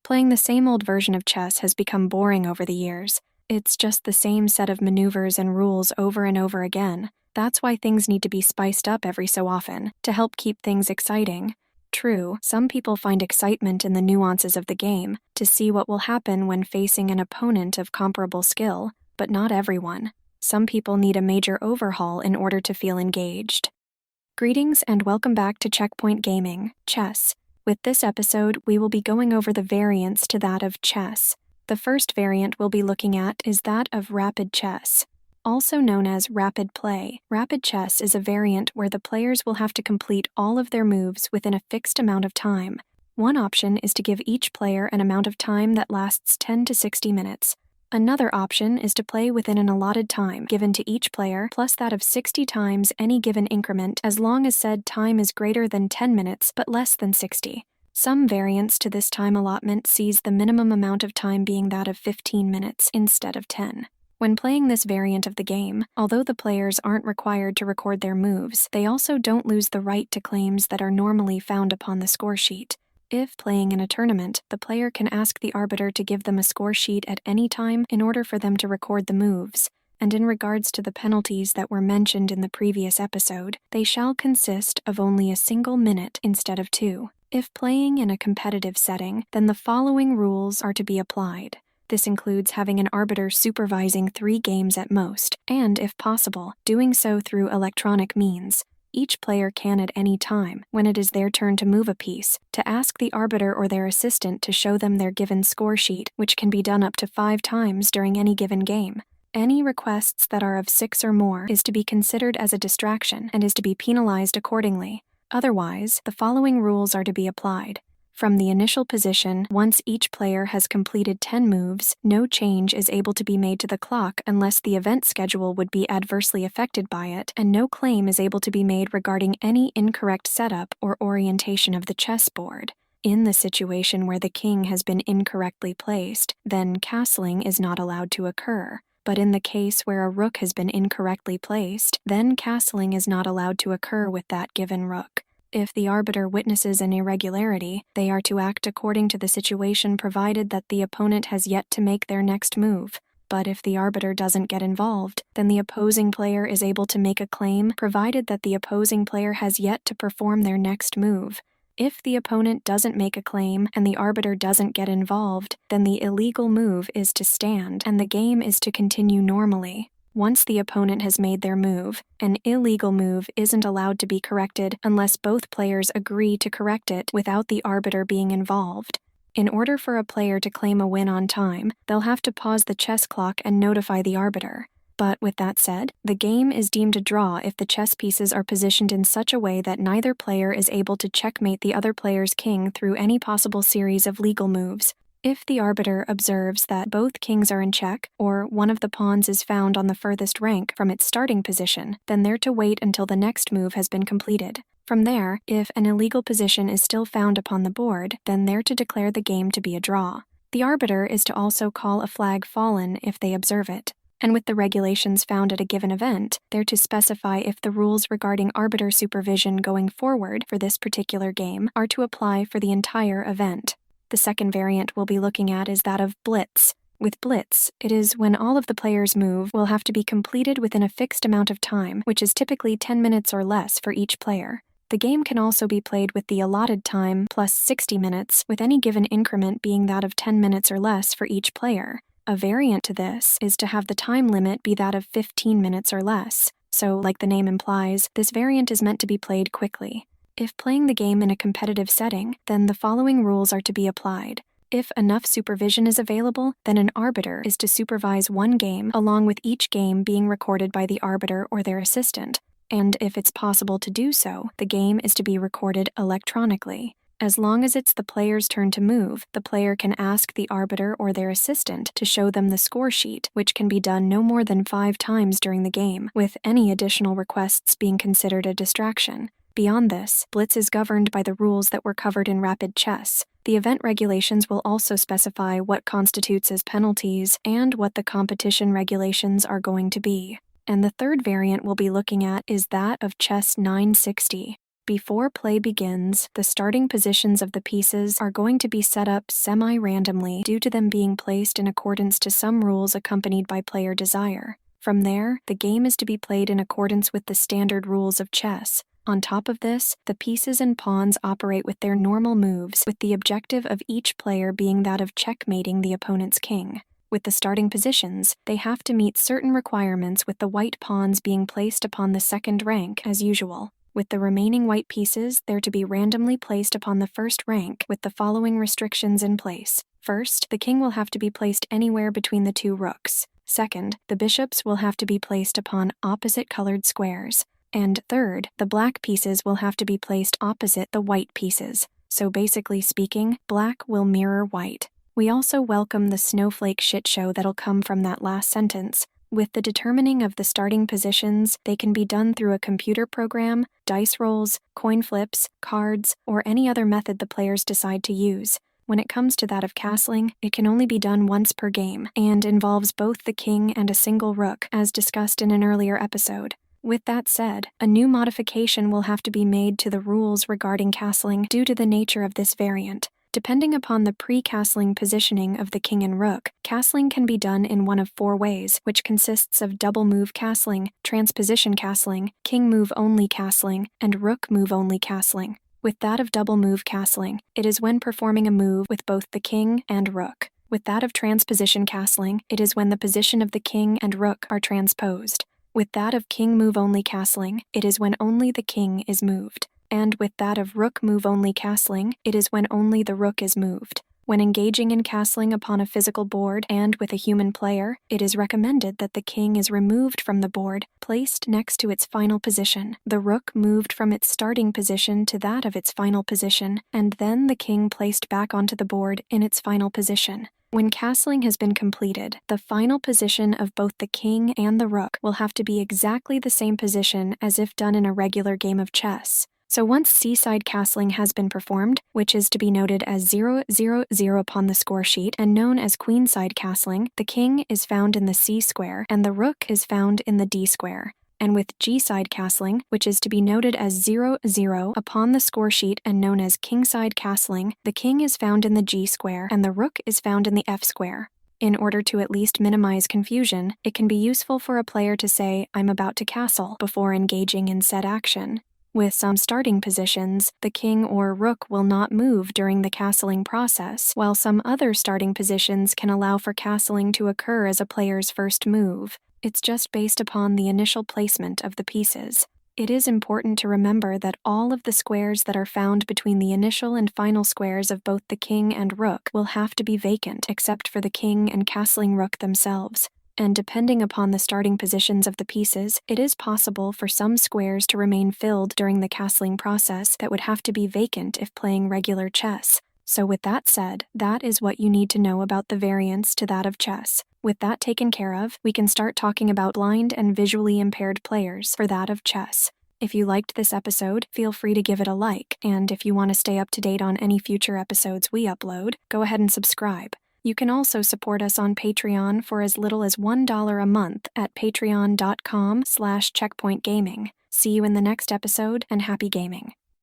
Playing the same old version of chess has become boring over the years. It's just the same set of maneuvers and rules over and over again. That's why things need to be spiced up every so often, to help keep things exciting. True, some people find excitement in the nuances of the game, to see what will happen when facing an opponent of comparable skill, but not everyone. Some people need a major overhaul in order to feel engaged. Greetings and welcome back to Checkpoint Gaming, Chess. With this episode, we will be going over the variants to that of chess. The first variant we'll be looking at is that of rapid chess. Also known as rapid play, rapid chess is a variant where the players will have to complete all of their moves within a fixed amount of time. One option is to give each player an amount of time that lasts 10 to 60 minutes. Another option is to play within an allotted time given to each player plus that of 60 times any given increment as long as said time is greater than 10 minutes but less than 60. Some variants to this time allotment sees the minimum amount of time being that of 15 minutes instead of 10. When playing this variant of the game, although the players aren't required to record their moves, they also don't lose the right to claims that are normally found upon the score sheet. If playing in a tournament, the player can ask the arbiter to give them a score sheet at any time in order for them to record the moves. And in regards to the penalties that were mentioned in the previous episode, they shall consist of only a single minute instead of 2. If playing in a competitive setting, then the following rules are to be applied. This includes having an arbiter supervising 3 games at most, and, if possible, doing so through electronic means. Each player can at any time, when it is their turn to move a piece, to ask the arbiter or their assistant to show them their given score sheet, which can be done up to 5 times during any given game. Any requests that are of 6 or more is to be considered as a distraction and is to be penalized accordingly. Otherwise, the following rules are to be applied. From the initial position, once each player has completed 10 moves, no change is able to be made to the clock unless the event schedule would be adversely affected by it, and no claim is able to be made regarding any incorrect setup or orientation of the chessboard. In the situation where the king has been incorrectly placed, then castling is not allowed to occur. But in the case where a rook has been incorrectly placed, then castling is not allowed to occur with that given rook. If the arbiter witnesses an irregularity, they are to act according to the situation provided that the opponent has yet to make their next move. But if the arbiter doesn't get involved, then the opposing player is able to make a claim provided that the opposing player has yet to perform their next move. If the opponent doesn't make a claim and the arbiter doesn't get involved, then the illegal move is to stand and the game is to continue normally. Once the opponent has made their move, an illegal move isn't allowed to be corrected unless both players agree to correct it without the arbiter being involved. In order for a player to claim a win on time, they'll have to pause the chess clock and notify the arbiter. But with that said, the game is deemed a draw if the chess pieces are positioned in such a way that neither player is able to checkmate the other player's king through any possible series of legal moves. If the arbiter observes that both kings are in check, or one of the pawns is found on the furthest rank from its starting position, then they're to wait until the next move has been completed. From there, if an illegal position is still found upon the board, then they're to declare the game to be a draw. The arbiter is to also call a flag fallen if they observe it. And with the regulations found at a given event, they're to specify if the rules regarding arbiter supervision going forward for this particular game are to apply for the entire event. The second variant we'll be looking at is that of Blitz. With Blitz, it is when all of the players' move will have to be completed within a fixed amount of time, which is typically 10 minutes or less for each player. The game can also be played with the allotted time plus 60 minutes, with any given increment being that of 10 minutes or less for each player. A variant to this is to have the time limit be that of 15 minutes or less. So, like the name implies, this variant is meant to be played quickly. If playing the game in a competitive setting, then the following rules are to be applied. If enough supervision is available, then an arbiter is to supervise one game along with each game being recorded by the arbiter or their assistant. And if it's possible to do so, the game is to be recorded electronically. As long as it's the player's turn to move, the player can ask the arbiter or their assistant to show them the score sheet, which can be done no more than 5 times during the game, with any additional requests being considered a distraction. Beyond this, Blitz is governed by the rules that were covered in rapid chess. The event regulations will also specify what constitutes as penalties and what the competition regulations are going to be. And the third variant we'll be looking at is that of Chess 960. Before play begins, the starting positions of the pieces are going to be set up semi-randomly due to them being placed in accordance to some rules accompanied by player desire. From there, the game is to be played in accordance with the standard rules of chess. On top of this, the pieces and pawns operate with their normal moves, with the objective of each player being that of checkmating the opponent's king. With the starting positions, they have to meet certain requirements, with the white pawns being placed upon the second rank as usual. With the remaining white pieces, they're to be randomly placed upon the first rank with the following restrictions in place. First, the king will have to be placed anywhere between the two rooks. Second, the bishops will have to be placed upon opposite-colored squares. And third, the black pieces will have to be placed opposite the white pieces. So basically speaking, black will mirror white. We also welcome the snowflake shit show that'll come from that last sentence. With the determining of the starting positions, they can be done through a computer program, dice rolls, coin flips, cards, or any other method the players decide to use. When it comes to that of castling, it can only be done once per game, and involves both the king and a single rook, as discussed in an earlier episode. With that said, a new modification will have to be made to the rules regarding castling due to the nature of this variant. Depending upon the pre-castling positioning of the king and rook, castling can be done in one of 4 ways, which consists of double move castling, transposition castling, king move only castling, and rook move only castling. With that of double move castling, it is when performing a move with both the king and rook. With that of transposition castling, it is when the position of the king and rook are transposed. With that of king move only castling, it is when only the king is moved. And with that of rook move only castling, it is when only the rook is moved. When engaging in castling upon a physical board and with a human player, it is recommended that the king is removed from the board, placed next to its final position, the rook moved from its starting position to that of its final position, and then the king placed back onto the board in its final position. When castling has been completed, the final position of both the king and the rook will have to be exactly the same position as if done in a regular game of chess. So once seaside castling has been performed, which is to be noted as 0-0-0 upon the score sheet and known as queenside castling, the king is found in the C square and the rook is found in the D square. And with G-side castling, which is to be noted as 0-0 upon the score sheet and known as kingside castling, the king is found in the G square and the rook is found in the F square. In order to at least minimize confusion, it can be useful for a player to say, "I'm about to castle," before engaging in said action. With some starting positions, the king or rook will not move during the castling process, while some other starting positions can allow for castling to occur as a player's first move. It's just based upon the initial placement of the pieces. It is important to remember that all of the squares that are found between the initial and final squares of both the king and rook will have to be vacant except for the king and castling rook themselves. And depending upon the starting positions of the pieces, it is possible for some squares to remain filled during the castling process that would have to be vacant if playing regular chess. So with that said, that is what you need to know about the variants to that of chess. With that taken care of, we can start talking about blind and visually impaired players for that of chess. If you liked this episode, feel free to give it a like, and if you want to stay up to date on any future episodes we upload, go ahead and subscribe. You can also support us on Patreon for as little as $1 a month at patreon.com/checkpointgaming. See you in the next episode, and happy gaming.